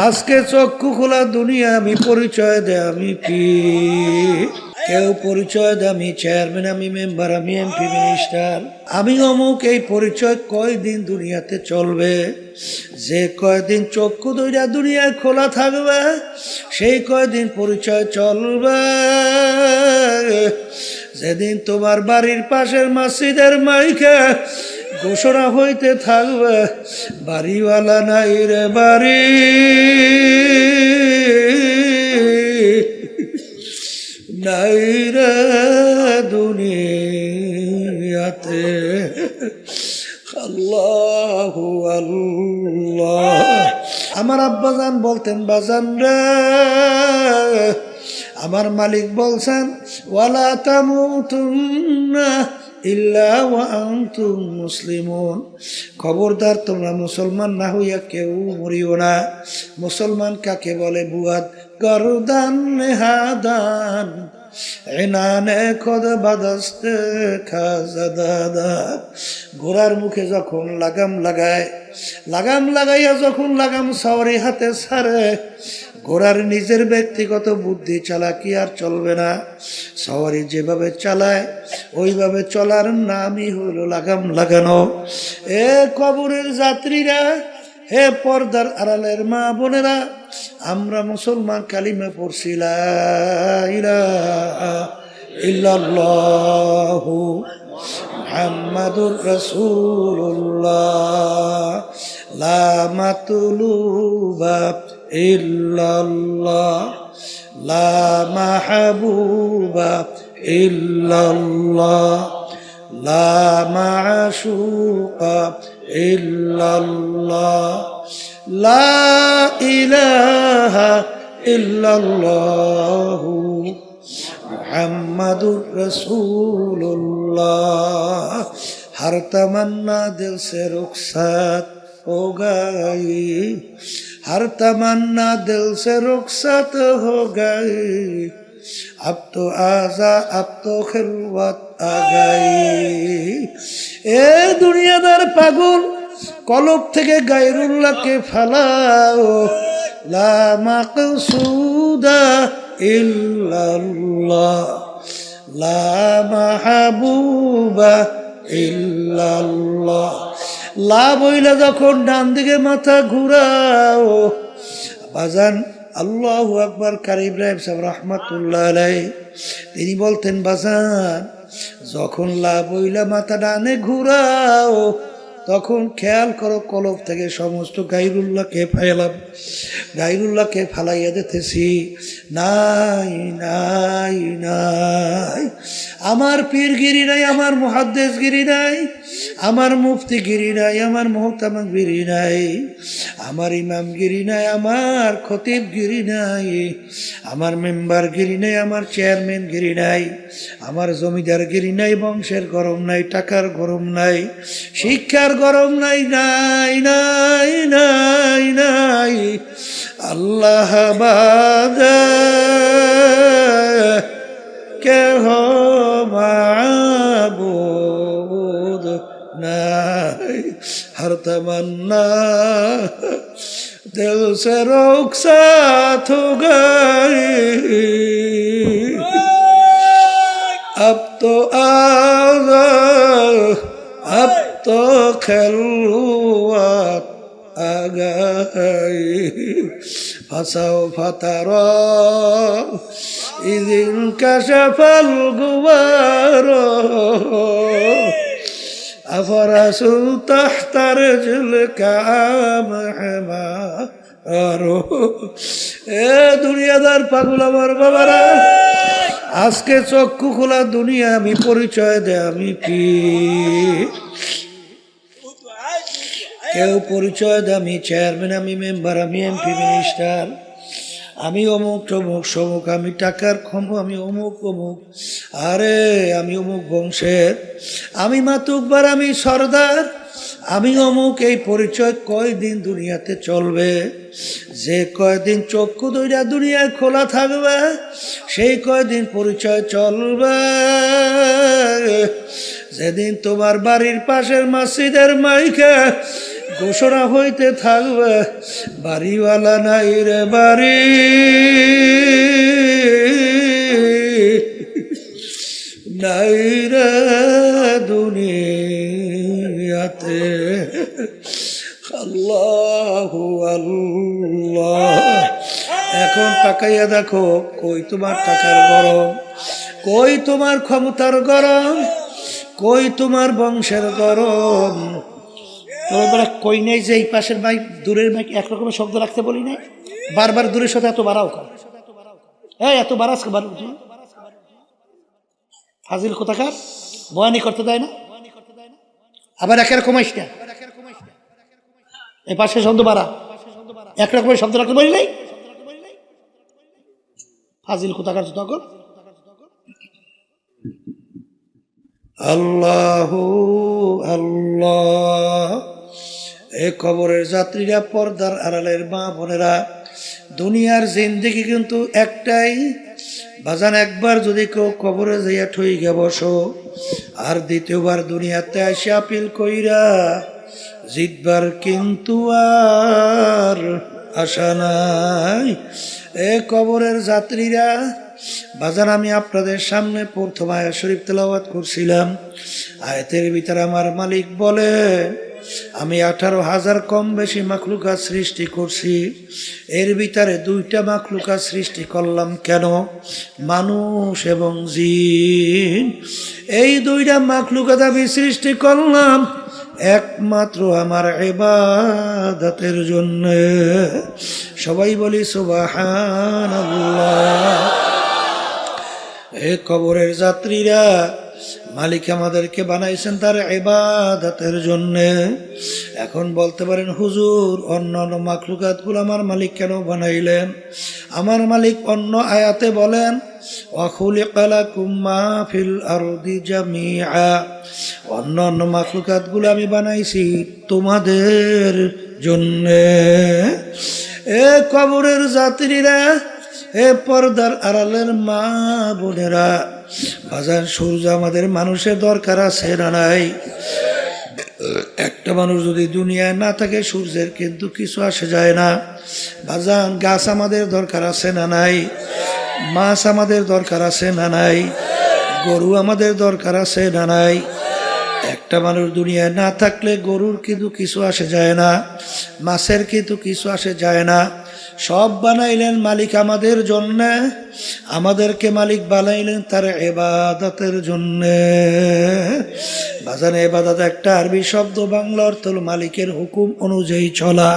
আজকে চক্ষু খোলা দুনিয়া আমি পরিচয় দেয় আমি পীর, কেউ পরিচয় দেয় আমি চেয়ারম্যান, আমি মেম্বার, আমি এমপি, মিনিস্টার, আমি অমুক। এই পরিচয় কয়দিন দুনিয়াতে চলবে? যে কয়দিন চক্ষু দুইটা দুনিয়ায় খোলা থাকবে সেই কয়দিন পরিচয় চলবে। যেদিন তোমার বাড়ির পাশের মসজিদের মাইকে ঘোষণা হইতে থাকবে, বাড়িওয়ালা নাই রে বাড়ি, নাই রে দুনিয়াতে। আল্লাহু আল্লাহ। আমার আব্বাজান বলতেন, বাজান রে, আমার মালিক বলছেন, ওয়ালা তামুতুন্না ইল্লা ওয়া আনতুম মুসলিমুন, খবরদার তোমরা মুসলমান না হইয়া কেউ মরিও না। মুসলমান কাকে বলে? বুয়াদ গরদান হাদান এনানে খোদ বাদস্তে খাজাদাদা। ঘোড়ার মুখে যখন লাগাম লাগায়, লাগাম লাগাইয়া যখন লাগাম সাওয়ারি হাতে ছাড়ে, ঘোড়ার নিজের ব্যক্তিগত বুদ্ধি চালাকি আর চলবে না। সাওয়ারি যেভাবে চালায় ওইভাবে চলার নামই হলো লাগাম লাগানো। এ কবরের যাত্রীরা, হে পর্দার আড়ালের মা বোনেরা, আমরা মুসলমান কালিমা পড়ছি লা ইলাহা ইল্লাল্লাহু মুহাম্মাদুর রাসূলুল্লাহ, লা মাতলুবা ইল্লাল্লাহ, লা মাহবুবা ইল্লাল্লাহ, লা মাশুকা ইল্লাল্লাহ, লা ইলাহা ইল্লাল্লাহু মুহাম্মাদুর রাসূলুল্লাহ। हर तमन्ना दिल से रुखसत हो गई, हर तमन्ना दिल से रुखसत हो गई, अब तो आजा अब तो खिलवत आ गई। ए दुनियादार पागल, কলব থেকে গায়রুল্লাহকে ফালাও, লা মাকসুদা ইল্লাল্লাহ, লা মাহবুবা ইল্লাল্লাহ। লা বইলা যখন ডান দিকে মাথা ঘুরাও, বাজান আল্লাহু আকবার। কারি ইব্রাহিম সাহেব রহমাতুল্লাহ আলাইহি তিনি বলতেন, বাজান যখন লা বইলা মাথা ডানে ঘুরাও তখন খেয়াল করো কলব থেকে সমস্ত গায়রুল্লাহকে গায়রুল্লাহকে ফালাইয়া দিতেছি। নাই নাই নাই, আমার পীরগিরি নাই, আমার মুহাদ্দিসগিরি নাই, আমার মুফতিগিরি নাই, আমার মুহতামিগিরি নাই, আমার ইমামগিরি নাই, আমার খতিবগিরি নাই, আমার মেম্বারগিরি নাই, আমার চেয়ারম্যানগিরি নাই, আমার জমিদারগিরি নাই, বংশের গরম নাই, টাকার গরম নাই, শিক্ষার গরম নাই, নাই নাই নাই নাই। আল্লাহ বাদে কেহ মাবুদ নাই, হর তমন্না দিল সে रुखसत हो गई, अब तो आजा अब तो खिलवत आ गई, फसाओ फतारा इदिन कशफल गुबारो, अफरसु तहता रिजलिका महमारो। এ দুনিয়াদার পাগল আমার বাবারা, আজকে চক্ষু খোলা দুনিয়া আমি পরিচয় দেয় আমি পীর, কেউ পরিচয় দেয় আমি চেয়ারম্যান, আমি মেম্বার, আমি এমপি, মিনিস্টার, আমি অমুক তমুক সমুক, আমি টাকার খম্ব, আমি অমুক অমুক, আরে আমি অমুক বংশের, আমি মাতুকবার, আমি সর্দার, আমি অমুক। এই পরিচয় কয়দিন দুনিয়াতে চলবে? যে কয়দিন চক্ষু দুইটা দুনিয়ায় খোলা থাকবে সেই কয়দিন পরিচয় চলবে। যেদিন তোমার বাড়ির পাশের মসজিদের মাইকে ঘোষণা হইতে থাকবে, বাড়িওয়ালা নাই রে বাড়ি, নাই রে দুনিয়াতে। আল্লাহু আল্লাহ। এখন তাকাইয়া দেখো, কই তোমার টাকার গরম, কই তোমার ক্ষমতার গরম, কই তোমার বংশের গরম? তোমরা কই নেই যে এই পাশের মাইক দূরের মাইক একরকমের শব্দ রাখতে বলি নাই? বারবার দূরের সাথে এত বাড়াও কেন? হ্যাঁ, এত বাড়াস ফাজিল কোথাকার, বয়ানি করতে দেয় না, আবার একের কমাইস না। এই পাশে শব্দ বাড়া, একরকমের শব্দ রাখতে বলি নাই? ফাজিল কোথাকার তখন। আল্লাহু আল্লাহ। এ কবরের যাত্রীরা, পর্দার আড়ালের মা বোনেরা, দুনিয়ার জিন্দেগি কিন্তু একটাই বাজান। একবার যদি কেউ কবরে যাইয়া ঠইয়া বসো, আর দ্বিতীয়বার দুনিয়াতে আসে আপিল কইরা জিতবার কিন্তু আর আশা নাই। এ কবরের যাত্রীরা বাজান, আমি আপনাদের সামনে প্রথম আয়াত শরীফ তেলাওয়াত করছিলাম। আয়াতের ভিতরে আমার মালিক বলে, আমি 18,000 কম বেশি মাখলুকাত সৃষ্টি করছি, এর ভিতরে 2টা মাখলুকাত সৃষ্টি করলাম। কেন? মানুষ এবং জিন। এই 2টা মাখলুকাত আমি সৃষ্টি করলাম একমাত্র আমার ইবাদতের জন্য। সবাই বলি সুবহানাল্লাহ। এ কবরের যাত্রীরা, মালিক আমাদেরকে বানাইছেন তার ইবাদতের জন্য। এখন বলতে পারেন, হুজুর অন্যান্য মাখলুকাতগুলো আমার মালিক কেন বানাইলেন? আমার মালিক অন্য আয়াতে বলেন, ওয়া খুলিকা লাকুম মা ফিল আরদি জামিআ। অন্যান্য মাখলুকাতগুলো আমি বানাইছি তোমাদের জন্য। এ কবরের যাত্রীরা, এ পর্দার আড়ালের মা বোনেরা, বাজার সূর্য আমাদের মানুষের দরকার আছে না নাই? একটা মানুষ যদি দুনিয়ায় না থাকে, সূর্যের কিন্তু কিছু আসে যায় না। বাজান, গাছ আমাদের দরকার আছে না নাই? মাছ আমাদের দরকার আছে না নাই? গরু আমাদের দরকার আছে না নাই? একটা মানুষ দুনিয়ায় না থাকলে গরুর কিন্তু কিছু আসে যায় না, মাছের কিন্তু কিছু আসে যায় না। সব বানাইলেন মালিক আমাদের জন্য, আমাদেরকে মালিক বানাইলেন তার ইবাদতের জন্য। বাজানে ইবাদত একটা আরবি শব্দ, বাংলা অর্থ হলো মালিকের হুকুম অনুযায়ী চলা।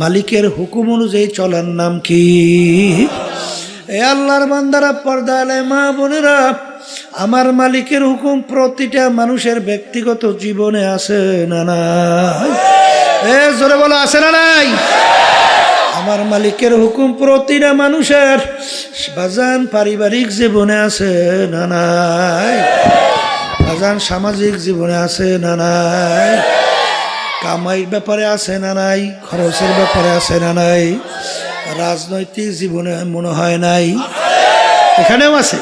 মালিকের হুকুম অনুযায়ী চলার নাম কি? এ আল্লাহর বান্দারা, পর্দা আলে মা বোনেরা, আমার মালিকের হুকুম প্রতিটা মানুষের ব্যক্তিগত জীবনে আছে না নাই? এ জোরে বলো, আছে না নাই? আমার মালিকের হুকুম প্রতিটা মানুষের বাজান পারিবারিক জীবনে আছে না নাই? বাজান সামাজিক জীবনে আছে না নাই? কামাইয়ের ব্যাপারে আছে না নাই? খরচের ব্যাপারে আছে না নাই? রাজনৈতিক জীবনে মনে হয় নাই? এখানেও আছে।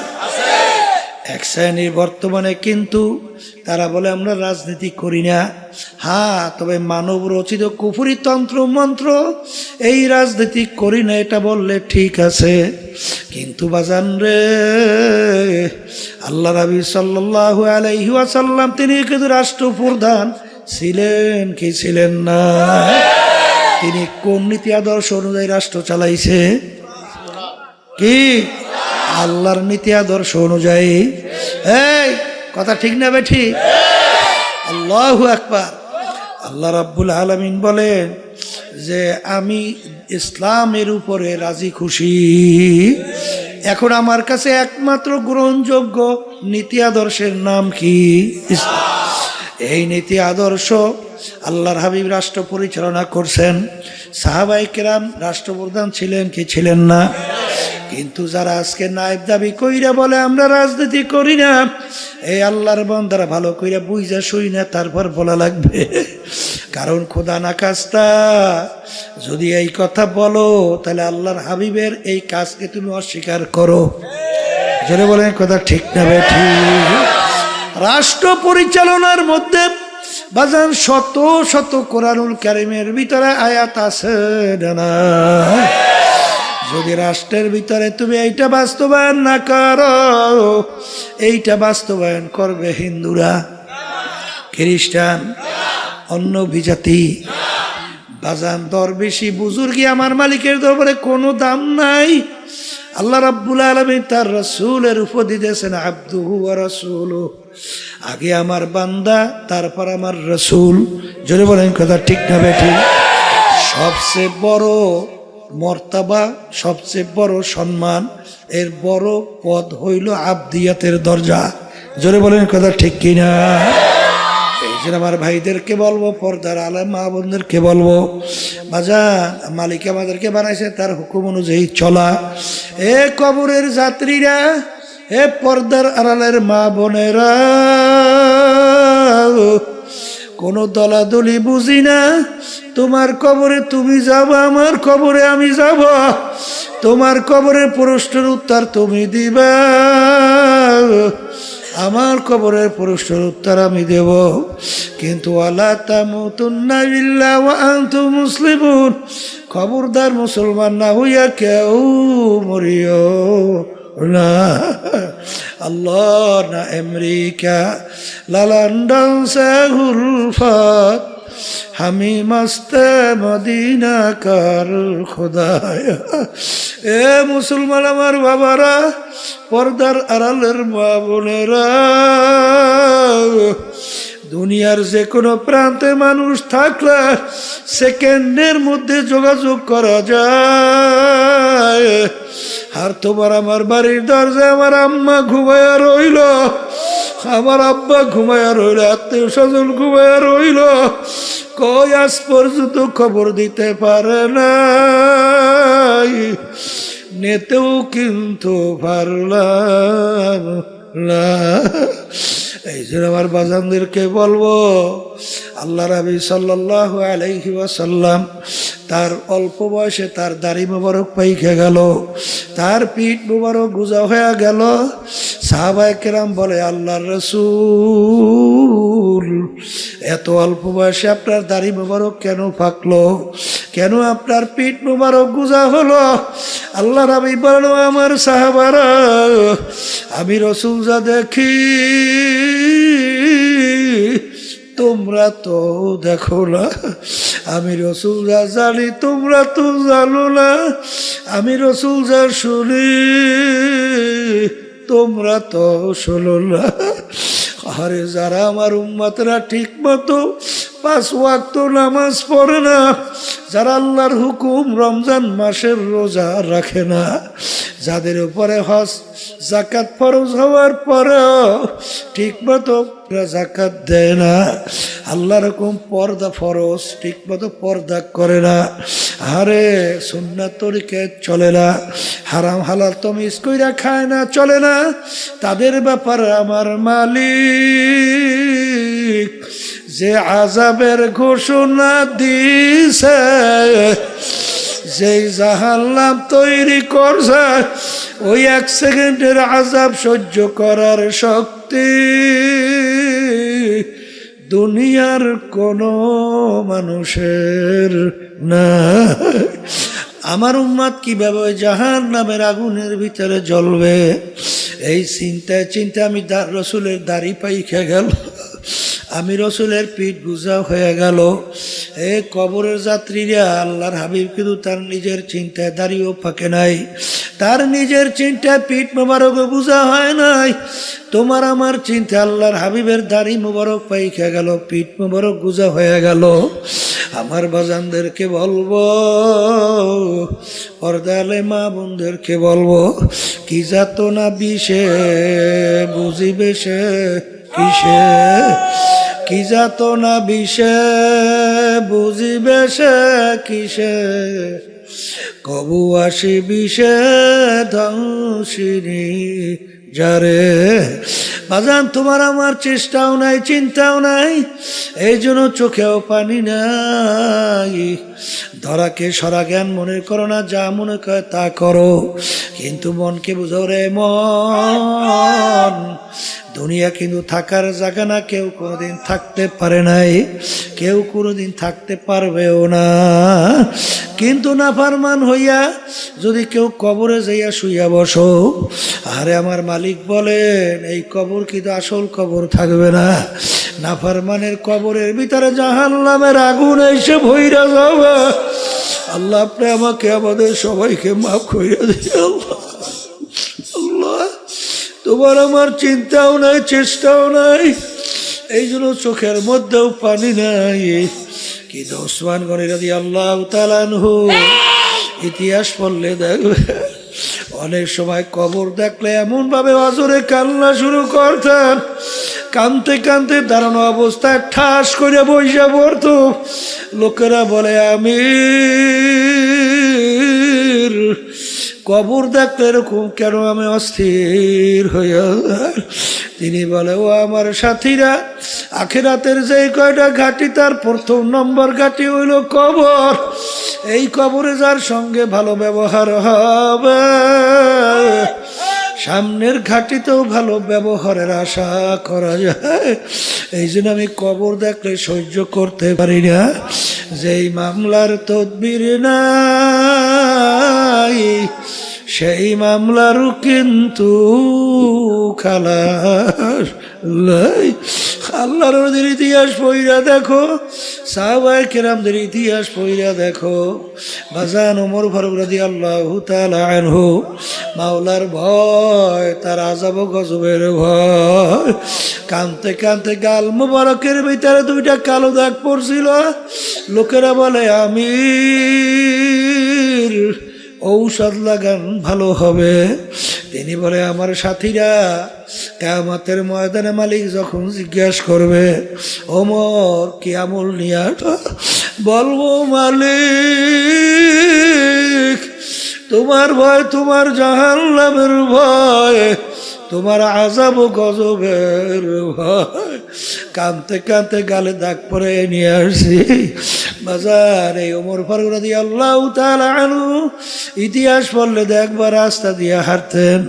এক শ্রেণীর বর্তমানে কিন্তু তারা বলে আমরা রাজনীতি করি না। হ্যাঁ, তবে মানব রচিত কুফরি তন্ত্র মন্ত্র এই রাজনীতি করি না, এটা বললে ঠিক আছে। কিন্তু বাজান রে, আল্লাহ নবী সাল্লাল্লাহু আলাইহি ওয়াসাল্লাম তিনি কিন্তু রাষ্ট্রপ্রধান ছিলেন কি ছিলেন না? তিনি কোন নীতি আদর্শ অনুযায়ী রাষ্ট্র চালাইছে? কি? আল্লাহর নীতি আদর্শ অনুযায়ী। এই কথা ঠিক না বেঠি? আল্লাহু আকবার। আল্লাহ রাব্বুল আলামিন বলেন যে আমি ইসলামের উপরে রাজি খুশি। এখন আমার কাছে একমাত্র গ্রহণযোগ্য নীতি আদর্শের নাম কি? ইসলাম। এই নীতি আদর্শ আল্লাহর হাবিব রাষ্ট্র পরিচালনা করছেন। সাহাবায়ে কেরাম রাষ্ট্রপ্রধান ছিলেন কি ছিলেন না? কিন্তু যারা আজকে নায়েব দাবি কইরা বলে আমরা রাজনীতি করি না, এই আল্লাহর বান্দারা ভালো কইরা বুঝা শুই না, তারপর বলা লাগবে। কারণ খোদা না কাজটা যদি এই কথা বলো, তাহলে আল্লাহর হাবিবের এই কাজকে তুমি অস্বীকার করো। যারা বলেন কথা ঠিক না বেঠি? রাষ্ট্র পরিচালনার মধ্যে বাজান শত শত কোরআনুল কারীমের ভিতরে আয়াত আছে না? যদি রাষ্ট্রের ভিতরে তুমি এইটা বাস্তবায়ন না করো, এইটা বাস্তবায়ন করবে হিন্দুরা, খ্রিস্টান, অন্য বিজাতি। বাজান দরবেশি বুজুর্গি আমার মালিকের দরবারে কোনো দাম নাই। আল্লাহ রাব্বুল আলামিন তার রাসূলের উপদেশ দিয়েছেন আবদুহু ওয়া রাসূলুহু, আগে আমার বান্দা তারপর আমার রাসূল। জোরে বলেন কথা ঠিক না বেঠিক? সবচেয়ে বড় মর্তাবা, সবচেয়ে বড় সম্মান, এর বড় পদ হইল আবদিয়াতের দরজা। জোরে বলেন কথা ঠিক কিনা? এই জন্য আমার ভাইদেরকে বলবো, পর্দার আলেম মা বোনদেরকে বলবো, বাজান মালিক আমাদেরকে বানাইছে তার হুকুম অনুযায়ী চলা। এ কবরের যাত্রীরা, এ পর্দার আড়ালের মা বোনেরা, কোনো দলাদলি বুঝি না। তোমার কবরে তুমি যাবা, আমার কবরে আমি যাব। তোমার কবরের প্রশ্নের উত্তর তুমি দিবা, আমার কবরের প্রশ্নের উত্তর আমি দেব। কিন্তু ওয়ালা তামুতুন্না ইল্লা ওয়া আনতুম মুসলিমুন, খবরদার মুসলমান না হইয়া কেউ মরিও না। আল্লাহ না আমেরিকা, লা লন্ডন সে গুলফাত, হামি মস্তে মদিনা কার খোদায়া। এ মুসলমান আমার বাবারা, পর্দার আড়ালের মা বোনেরা, দুনিয়ার যে কোনো প্রান্তে মানুষ থাকলে সেকেন্ডের মধ্যে যোগাযোগ করা যায়। আর তোমার আমার বাড়ির দরজায় আমার আম্মা ঘুমায়া রইল, আমার আব্বা ঘুমায়া রইল, আত্মীয় স্বজন ঘুমায়া রইল, কই আজ পর্যন্ত খবর দিতে পারে না, নেতেও কিন্তু পারলাম না। এই জন্য আমার বাজানদেরকে বলবো, আল্লাহ নবী সাল্লাল্লাহু আলাইহি ওয়াসাল্লাম তার অল্প বয়সে তার দাড়ি মোবারক পাইকে গেল, তার পিঠ মোবারক গুজা হয়ে গেল। সাহাবায়ে কেরাম বলে, আল্লাহর রাসূল এত অল্প বয়সে আপনার দাড়ি মোবারক কেন পাকলো, কেন আপনার পিঠ মোবারক গুজা হলো? আল্লাহ নবী বলেন, আমার সাহাবারা, আমি রাসূল যা দেখি তোমরা তো দেখো না, আমি রাসূল যা জানি তোমরা তো জানো না, আমি রাসূল যা শুনি তোমরা তো শোনো না। আরে যারা আমার উম্মতরা ঠিক মতো 5 ওয়াক্ত নামাজ পড়ে না, যারা আল্লাহর হুকুম রমজান মাসের রোজা রাখে না, যাদের উপরে হজ যাকাত ফরজ হওয়ার পরেও ঠিক মতো যাকাত দেয় না, আল্লাহর হুকুম পর্দা ফরজ ঠিক মতো পর্দা করে না, আরে সুন্নাত তরিকায় চলে না, হারাম হালাল তমিজ কইরা খায় না, চলে না, তাদের ব্যাপারে আমার মালিক যে আযাবের ঘোষণা দিছে, যেই জাহান্নাম তৈরি করছে, ওই 1 সেকেন্ডের আযাব সহ্য করার শক্তি দুনিয়ার কোনো মানুষের না। আমার উম্মত কিভাবে জাহান্নামের আগুনের ভিতরে জ্বলবে, এই চিন্তায় চিন্তায় আমি রাসূলের দাড়ি পাইখা গেল, আমি রাসূলের পিঠ গুজা হয়ে গেল। এ কবরের যাত্রীরা, আল্লাহর হাবিব কিন্তু তার নিজের চিন্তায় দাঁড়িয়েও ফাঁকে নাই, তার নিজের চিন্তায় পিঠ মোবারক গুজা হয় নাই। তোমার আমার চিন্তা আল্লাহর হাবিবের দাড়ি মোবারক পাইখা গেল, পিঠ মোবারক গুজা হয়ে গেল। আমার বাজানদেরকে বলবো, পর্দালে মা বোনদেরকে বলবো, কি যাতনা বিষে বুঝিবে সে কিসে, কি যাতনা বিষে বুঝিবে সে কিসে, কবু আসি বিষে ধ্বংসিনী যারে। বাজান তোমার আমার চেষ্টাও নাই, চিন্তাও নাই, এই জন্য চোখেও পানি নাই, ধরাকে সরা জ্ঞান মনে করো না, যা মনে করে তা করো, কিন্তু মনকে বুঝো রে মন, দুনিয়া কিন্তু থাকার জায়গা না। কেউ কোনোদিন থাকতে পারে নাই, কেউ কোনোদিন থাকতে পারবেও না। কিন্তু নাফরমান হইয়া যদি কেউ কবরে যাইয়া শুইয়া বসো, আরে আমার মালিক বলেন এই কবর কিন্তু আসল কবর থাকবে না। নাফরমানের কবরের ভিতরে জাহান্নামের আগুন এসে ভইরা যাবে। আল্লাহ আপনি আমাকে আমাদের সবাইকে মাফ করিয়া দিয়ে। আল্লাহ আল্লাহ, তোমার আমার চিন্তাও নাই, চেষ্টাও নাই, এই জন্য চোখের মধ্যেও পানি নাই। কিন্তু ওসমান গনি রাদিয়াল্লাহু তাআলা আনহু ইতিহাস পড়লে দেখবে অনেক সময় কবর দেখলে এমন ভাবে অজরে কান্না শুরু করতেন, কানতে কানতে দাঁড়ানো অবস্থায় ঠাস করে বইসা পড়তো। লোকেরা বলে আমির, কবর দেখলে এরকম কেন আমি অস্থির হইয়া? তিনি বলে ও আমার সাথীরা, আখিরাতের যে কয়টা ঘাটি তার প্রথম নম্বর ঘাটি হইল কবর। এই কবরে যার সঙ্গে ভালো ব্যবহার হবে, সামনের ঘাটিতেও ভালো ব্যবহারের আশা করা যায়। এই জন্য আমি কবর দেখলে সহ্য করতে পারি না। যেই মামলার তদবির নাই, সেই মামলারও কিন্তু খালাস নাই। আল্লাহর নবীর ইতিহাস পড়িয়া দেখো, সাহাবায়ে কেরামদের ইতিহাস পড়িয়া দেখো। বাজান ওমর ফারুক রাদিয়াল্লাহু তাআলা আনহু, মাওলার ভয়, তার আযাব গজবের ভয়, কানতে কানতে গাল মুবারকের ভিতরে দুইটা কালো দাগ পড়ছিল। লোকেরা বলে আমির ঔষধ লাগান ভালো হবে। তিনি বলে আমার সাথীরা, কিয়ামতের ময়দানে মালিক যখন জিজ্ঞাসা করবে ওমর কি আমল নিয়া, বলবো মালিক তোমার ভয়, তোমার জাহান্নামের ভয়, তোমার আযাব গজবের ভয়। কানতে কানতে গালে দাগ পরে নিয়ে আসছি। বাজার এই ওমর ফারুক রাদিয়াল্লাহু তাআলা আনহু ইতিহাস পড়লে দেখবা রাস্তা দিয়ে হাঁটতেন,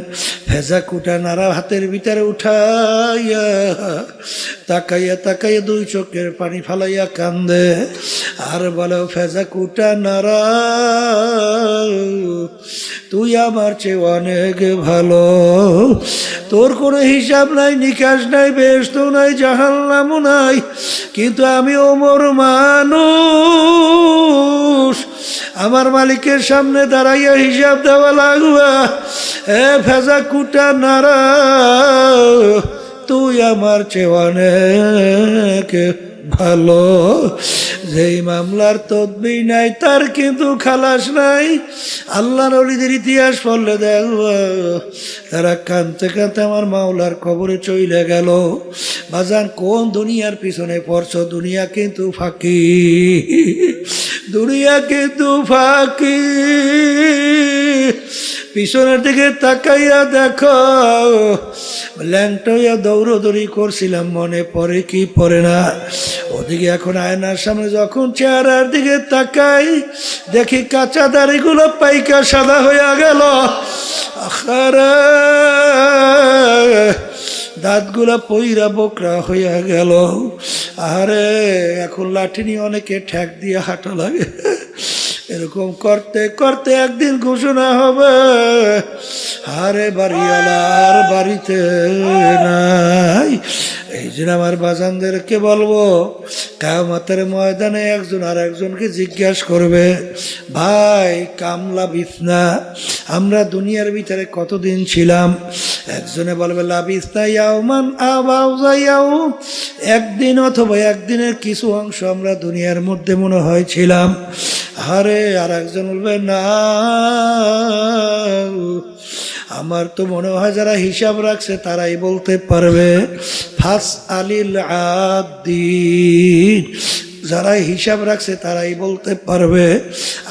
ভেজা কুটা নাড়া হাতের ভিতরে উঠাইয়া তাকাইয়া তাকাইয়া দুই চোখের পানি ফালাইয়া কান্দে আর বলে ভেজা কুটা নাড়া, তুই আমার চেয়ে অনেক ভালো, তোর কোনো হিসাব নাই, নিকাশ নাই, বেহেশত নাই, জাহান্নামও নাই, কিন্তু আমি ওমর মানুষ, আমার মালিকের সামনে দাঁড়াইয়া হিসাব দেওয়া লাগবে। এ ভেজা কুটা নাড়া, তুই আমার চেয়ে অনেক ভালো। যেই মামলার তদবির নাই তার কিন্তু খালাস নাই। আল্লাহ নবীদের ইতিহাস পড়লে দেখব তারা কানতে কানতে আমার মাওলার কবরে চলে গেল। বাজান কোন দুনিয়ার পিছনে পড়ছ? দুনিয়া কিন্তু ফাঁকি, দুনিয়া কিন্তু ফাঁকি। পিছনের দিকে তাকাইয়া দেখো, ল্যাংটা দৌড়দৌড়ি করছিলাম, মনে পড়ে কি পড়ে না? ওদিকে এখন আয়নার সামনে যখন চেহারার দিকে তাকাই, দেখি কাঁচা দাড়িগুলো পাইকা সাদা হইয়া গেল, আখারে দাঁতগুলা পইরা বকরা হইয়া গেল। আরে এখন লাঠি নিয়ে অনেকে ঠ্যাক দিয়ে হাঁটা লাগে। এরকম করতে করতে একদিন ঘোষণা হবে, আরে বাড়িওয়ালা আর বাড়িতে নাই। এই জন্য আমার বাজানদেরকে বলবো, কিয়ামতের ময়দানে একজন আর একজনকে জিজ্ঞাসা করবে, ভাই কামলা বিছনা, আমরা দুনিয়ার ভিতরে কতদিন ছিলাম? একজনে বলবে লাবিসনা ইয়াওমান আও বা'যা ইয়াওম, একদিন অথবা একদিনের কিছু অংশ আমরা দুনিয়ার মধ্যে মনে হয় ছিলাম। আরে আর একজন বলবে না, আমার তো মনে হয় যারা হিসাব রাখছে তারাই বলতে পারবে। ফাস আলিল আদিন, যারা হিসাব রাখছে তারাই বলতে পারবে।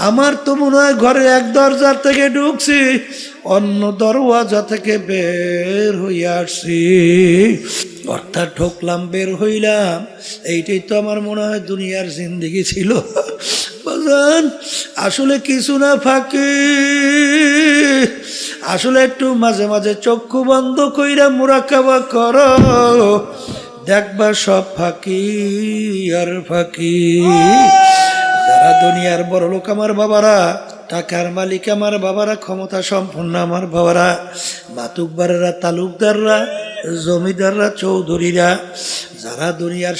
আমার তো মনে হয় ঘরে এক দরজা থেকে ঢুকছি, অন্য দরওয়াজা থেকে বের হইয়া আসছি, অর্থাৎ ঢুকলাম বের হইলাম, এইটাই তো আমার মনে হয় দুনিয়ার জিন্দেগি ছিল। বাজান আসলে কিছু না ফাঁকি, আসলে একটু মাঝে মাঝে চক্ষু বন্ধ কইরা মুরাকাবা করো, দেখবা সব ফাঁকি আর ফাঁকি। যারা দুনিয়ার বড় লোক আমার বাবারা, টাকার মালিক আমার বাবারা, ক্ষমতা সম্পন্ন আমার বাবারা, মাতুকবাররা, তালুকদাররা, জমিদাররা, চৌধুরীরা, যারা দুনিয়ার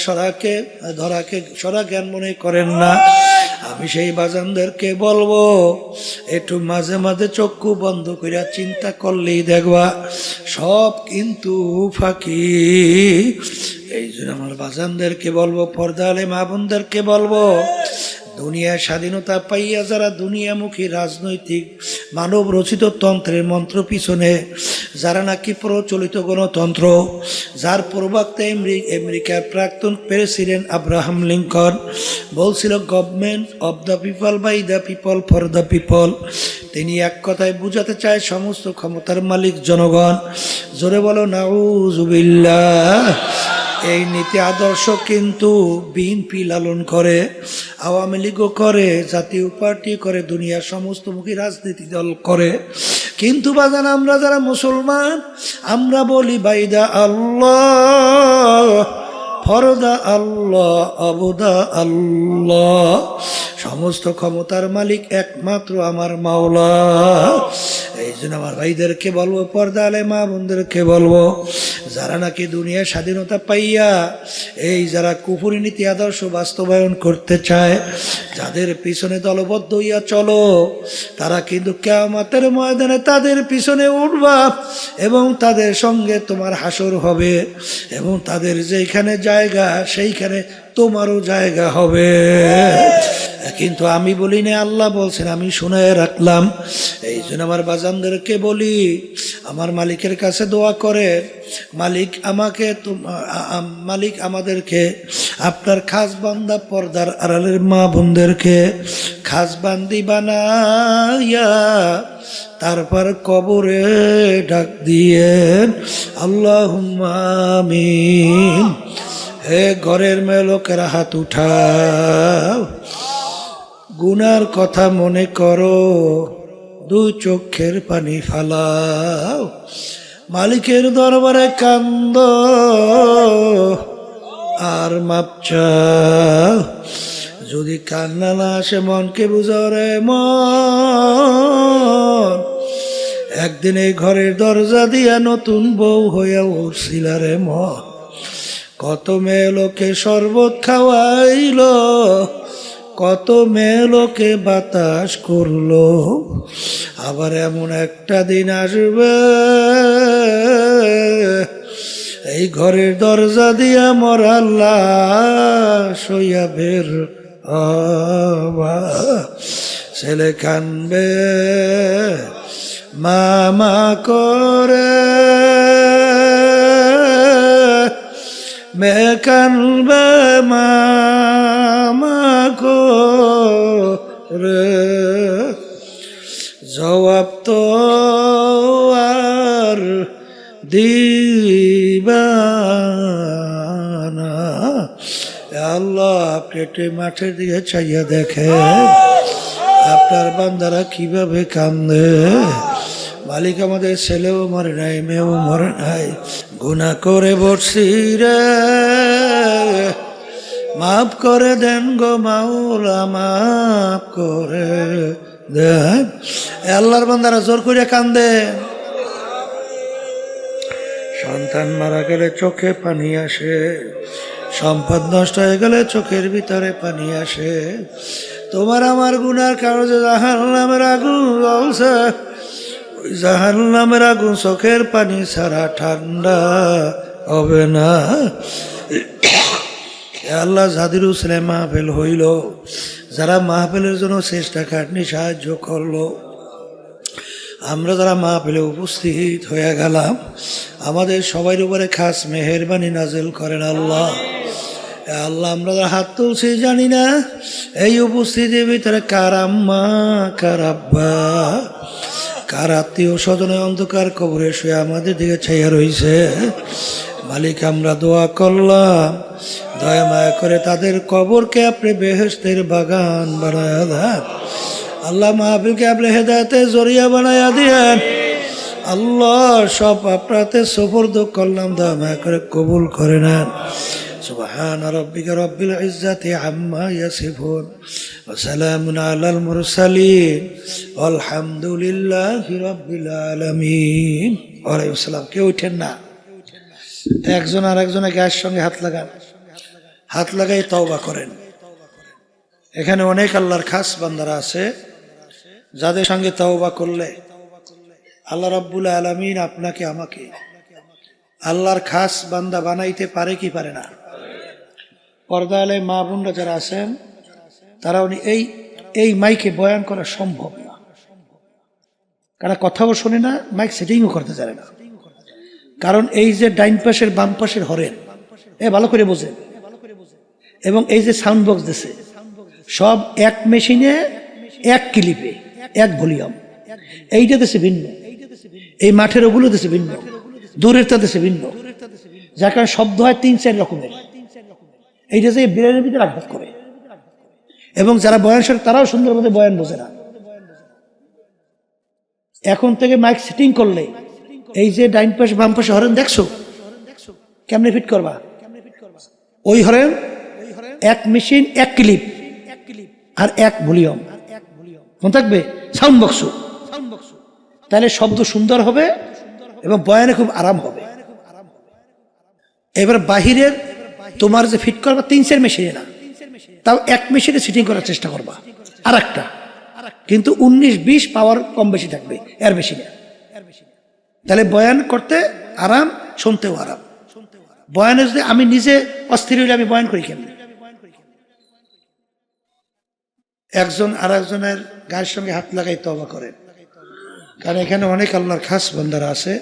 ধরাকে সরা জ্ঞান মনে করেন না, আমি সেই বাজানদেরকে বলবো একটু মাঝে মাঝে চক্ষু বন্ধ করে চিন্তা করলেই দেখবা সব কিন্তু ফাঁকি। এই জন্য আমার বাজানদেরকে বলবো, পর্দা আলে মা বোনদেরকে বলবো, দুনিয়ার স্বাধীনতা পাইয়া যারা দুনিয়ামুখী রাজনৈতিক মানব রচিত তন্ত্রের মন্ত্র পিছনে, যারা নাকি প্রচলিত গণতন্ত্র, যার প্রবক্তা আমেরিকার প্রাক্তন প্রেসিডেন্ট আব্রাহাম লিঙ্কন বলছিল government of the people, by the people, for the people. তিনি এক কথায় বুঝাতে চায় সমস্ত ক্ষমতার মালিক জনগণ। জোরে বলো নাউজুবিল্লাহ। এই নীতি আদর্শ কিন্তু বিএনপি লালন করে, আওয়ামী লীগও করে, জাতীয় পার্টি করে, দুনিয়ার সমস্তমুখী রাজনীতি দল করে। কিন্তু বাজান আমরা যারা মুসলমান, আমরা বলি বাইদা আল্লাহ, ফরদা আল্লাহ, অবদা আল্লাহ, সমস্ত ক্ষমতার মালিক একমাত্র আমার মাওলা। এই জন্য আমার ভাইদেরকে বলবো, পর্দা আলে মা বোনদেরকে বলবো, যারা নাকি দুনিয়ার স্বাধীনতা পাইয়া এই যারা কুফরি নীতি আদর্শ বাস্তবায়ন করতে চায়, যাদের পিছনে দলবদ্ধ হইয়া চলো, তারা কিন্তু কিয়ামতের ময়দানে তাদের পিছনে উঠবা এবং তাদের সঙ্গে তোমার হাসর হবে, এবং তাদের যেখানে জায়গা সেইখানে তোমারও জায়গা হবে। কিন্তু আমি বলি না, আল্লাহ বলছেন, আমি শুনে রাখলাম। এই জন্য আমার বাজানদেরকে বলি, আমার মালিকের কাছে দোয়া করে, মালিক আমাদেরকে আপনার খাস বান্দা পর্দার আড়ালের মা বোনদেরকে খাস বান্দি বানাইয়া তারপর কবরে ডাক দিয়েন, আল্লাহুম্মা আমিন। হে ঘরের মেয়ে লোকেরা হাত উঠাও, গুনার কথা মনে করো, দুই চোখের পানি ফালাও, মালিকের দরবারে কান্দ আর মাপ চাও। যদি কান্না না আসে মনকে বুঝাও রে মন, একদিন এই ঘরের দরজা দিয়া নতুন বউ হইয়া উঠছিল রে মন। কত মেয়ে লোকে শরবত খাওয়াইল, কত মেয়ে লোকে বাতাস করলো, আবার এমন একটা দিন আসবে এই ঘরের দরজা দিয়া মরা লাশ হইয়া বের হবা। ছেলে কানবে মামা করে, মেয়ে কানবে মামা করে, জবাব তো আর দিবা না। আল্লাহ পেটে মাঠের দিকে চাইয়া দেখে আপনার বান্দারা কিভাবে কান্দে। মালিক আমাদের ছেলেও মরে নাই, মেয়েও মরে নাই, গুনাহ করে বসছি রে, মাফ করে দেন গো মাওলা, মাফ করে দেন। আল্লাহর বান্দারা জোর করে কান্দে। সন্তান মারা গেলে চোখে পানি আসে, সম্পদ নষ্ট হয়ে গেলে চোখের ভিতরে পানি আসে। তোমার আমার গুনার কারণে জাহান্নামের আগুন জ্বলছে, ওই জাহান্নামের আগুন চোখের পানি ছাড়া ঠান্ডা হবে না। আল্লাহ জাদির উসলে মাহফিল হইল, যারা মাহফিলের জন্য চেষ্টা খাটনি সাহায্য করলো, আমরা যারা মাহফিলে উপস্থিত হয়ে গেলাম, আমাদের সবার উপরে খাস মেহেরবানি নাজিল করেন আল্লাহ। আল্লাহ আমরা যারা হাত তুলছি জানি না এই উপস্থিতির ভিতরে কার আম্মা কার আব্বা, কার আত্মীয় স্বজনে অন্ধকার কবরে শুয়ে আমাদের দিকে ছাইয়া রইছে, মালিক আমরা দোয়া করলাম দয়া মায়া করে তাদের কবরকে আপনি বেহেশতের বাগান বানায়া দেন। আল্লাহ মাহফিলকে আপনি হেদায়েতের জরিয়া বানায়া দিয়েন। আল্লাহ সব আপনাতে সুপর্দ করলাম, দয়া মায়া করে কবুল করে নেন। সুবহান রাব্বিকা রাব্বিল ইজ্জাতি আম্মা ইয়াসিফুন ওয়া সালামুন আলাল মুরসালিন আলহামদুলিল্লাহি রাব্বিল আলামিন। ওয়ালাইকুম আসসালাম। কেউ ওঠেন না, একজন আর একজনের গায়ের সঙ্গে হাত লাগান, হাত লাগাই তওবা করেন। এখানে অনেক আল্লাহর খাস বান্দারা আছে যাদের সঙ্গে তওবা করলে আল্লাহ রাব্বুল আলামিন আপনাকে আমাকে আল্লাহর খাস বান্দা বানাইতে পারে কি পারে না? পর্দা আলে মা বোনরা যারা আছেন তারা এই মাইকে বয়ান করা সম্ভব না, কারণ কথাও শোনে না, মাইক সেটিংও করতে জানে না। কারণ এই যে ডাইন পাশের বাম পাশের হরেন ভালো করে বোঝেন, এবং এই যে সাউন্ড বক্স দিছে সব এক মেশিনে এক ক্লিপে এক ভলিউম, এইটা দেশে ভিন্ন, এই মাঠের ওগুলো দেশে ভিন্ন, দূরেরটা দেশে ভিন্ন, যার কারণে শব্দ হয় 3-4 রকমের। এইটা যে বিরানের ভিতরে আঘাত করে, এবং যারা বয়ান শোনে তারাও সুন্দরভাবে বয়ান বোঝে না। এখন থেকে মাইক সেটিং করলে এই যে ডাইন পাশে বাম পাশে হরেন দেখছো কেমনে ফিট করবা, ওই হরেন এক মেশিন এক ক্লিপ আর এক ভলিউম মনে থাকবে, সাউন্ড বক্স, তাহলে শব্দ সুন্দর হবে এবং বয়ানে খুব আরাম হবে। এবার বাহিরের তোমার যে ফিট করবা 3-4 মেশিনে না, তাও এক মেশিনে সিটিং করার চেষ্টা করবা, আর একটা কিন্তু 19-20 পাওয়ার কম বেশি থাকবে এর মেশিনে, তাহলে বয়ান করতে আরাম, শুনতেও আরাম। বয়ানে যদি আমি নিজে অস্থির হইলে আমি বয়ান করি কেমন? একজন আর একজনের গায়ের সঙ্গে হাত লাগাই তওবা করেন, কারণ এখানে অনেক আল্লাহর খাস বান্দারা আছে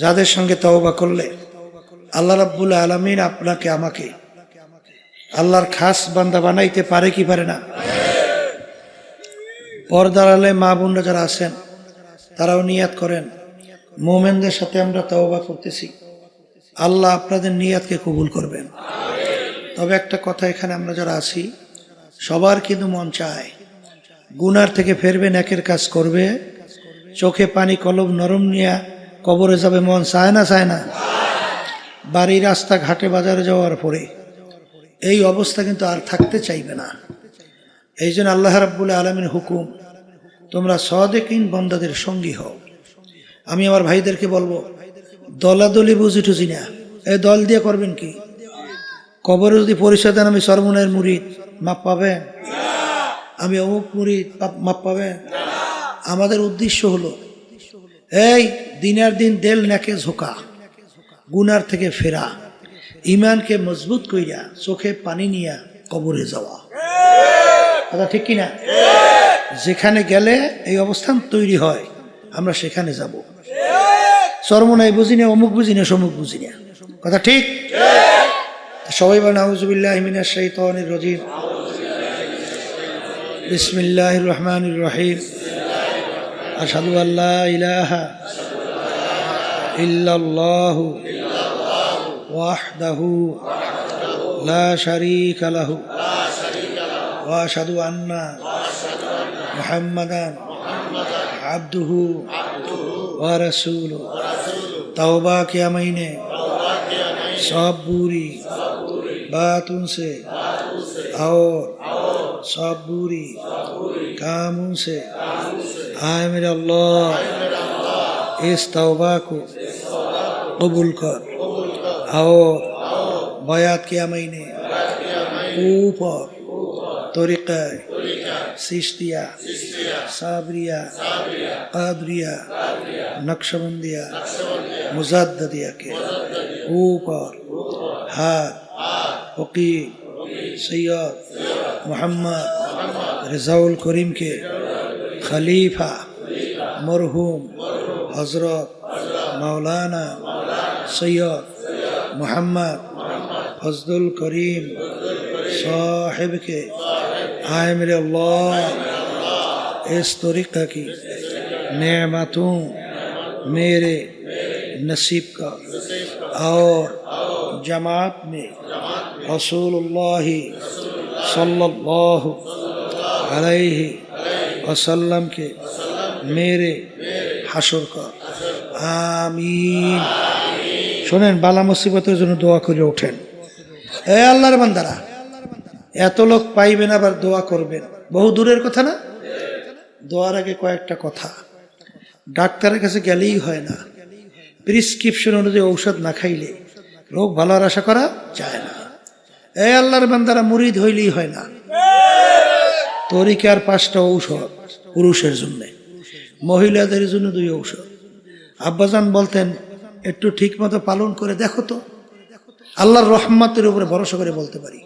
যাদের সঙ্গে তওবা করলে আল্লাহ রাব্বুল আলামিন আপনাকে আমাকে আল্লাহর খাস বান্দা বানাইতে পারে কি পারে না? পর্দার আলে মা বোনরা যারা আছেন তারাও নিয়াত করেন, মোমেনদের সাথে আমরা তওবা করতেছি, আল্লাহ আপনাদের নিয়াতকে কবুল করবেন। তবে একটা কথা, এখানে আমরা যারা আছি সবার কিন্তু মন চায় গুনার থেকে ফেরবে, নেকের কাজ করবে, চোখে পানি কলব নরম নিয়ে কবরে যাবে, মন চায় না? চায় না? বাড়ি রাস্তা ঘাটে বাজারে যাওয়ার পরে এই অবস্থা কিন্তু আর থাকতে চাইবে না। এই জন্য আল্লাহ রাব্বুল আলামিন হুকুম, তোমরা সাদিকিন বান্দাদের সঙ্গী হও। আমি আমার ভাইদেরকে বলবো, দলাদলি বুঝি টুঝি না, এই দল দিয়ে করবেন কি? কবরে যদি পরিচয় দেন আমি সরমুনের মুরিদ, মাপ পাবেন? আমি অমুক মুরিদ, মাপ পাবেন? আমাদের উদ্দেশ্য হলো এই দিনের দিন দেল নেকে ঝোঁকা, গুনার থেকে ফেরা, ইমানকে মজবুত কইরা চোখে পানি নিয়া কবরে যাওয়া। কথা ঠিক কিনা? যেখানে গেলে এই অবস্থান তৈরি হয় আমরা সেখানে যাব। চরমনাই বুঝি না, অমুক বুঝি না, সমুক বুঝি না। কথা ঠিক? সবাই বলেন আউযুবিল্লাহি মিনাশ শাইতানির রাজিম, বিসমিল্লাহির রহমানির রহিম, আশহাদু আল্লা ইলাহা ইল্লাল্লাহু ওয়াহদাহু লা শারীকা লাহু ওয়া আশহাদু আন্না মুহাম্মাদান আবদুহু ওয়া রাসূলুহু। तौबा किया मैंने सब बुरी बातों से और सब बुरी कामों से। आए मेरे अल्लाह इस तौबा को कबूल कर। और बयात किया मैंने ऊपर तरीक़ा सिश्तिया साबरिया कादरिया नक्शबंदिया मुजद्दिया के ऊपर हाथ फकीर सैयद मोहम्मद रज़ाउल करीम के खलीफा मरहूम हज़रत मौलाना सैयद मोहम्मद फजलुल करीम साहिब के आए मेरे अल्लाह इस तरीक़ा की नेमतों मेरे नसीब का और जमात में रसूलुल्लाह सल्लल्लाहु अलैहि वसल्लम के मेरे হাসর का आमीन। শোনেন, বালা মুসিবতের জন্য দোয়া করে ওঠেন। এ আল্লাহর বান্দারা, এত লোক পাইবেন আবার দোয়া করবেন, বহু দূরের কথা না। দোয়ার আগে কয়েকটা কথা। ডাক্তারের কাছে গেলেই হয় না, প্রেসক্রিপশন অনুযায়ী ঔষধ না খাইলে রোগ ভালোর আশা করা যায় না। এ আল্লাহর বান্দারা, মুরিদ হইলেই হয় না। তরিকার 5টা ঔষধ পুরুষের জন্য, মহিলাদের জন্য 2 ঔষধ। আব্বাজান বলতেন, একটু ঠিক মতো পালন করে দেখো তো, আল্লাহর রহমতের উপরে ভরসা করে বলতে পারি।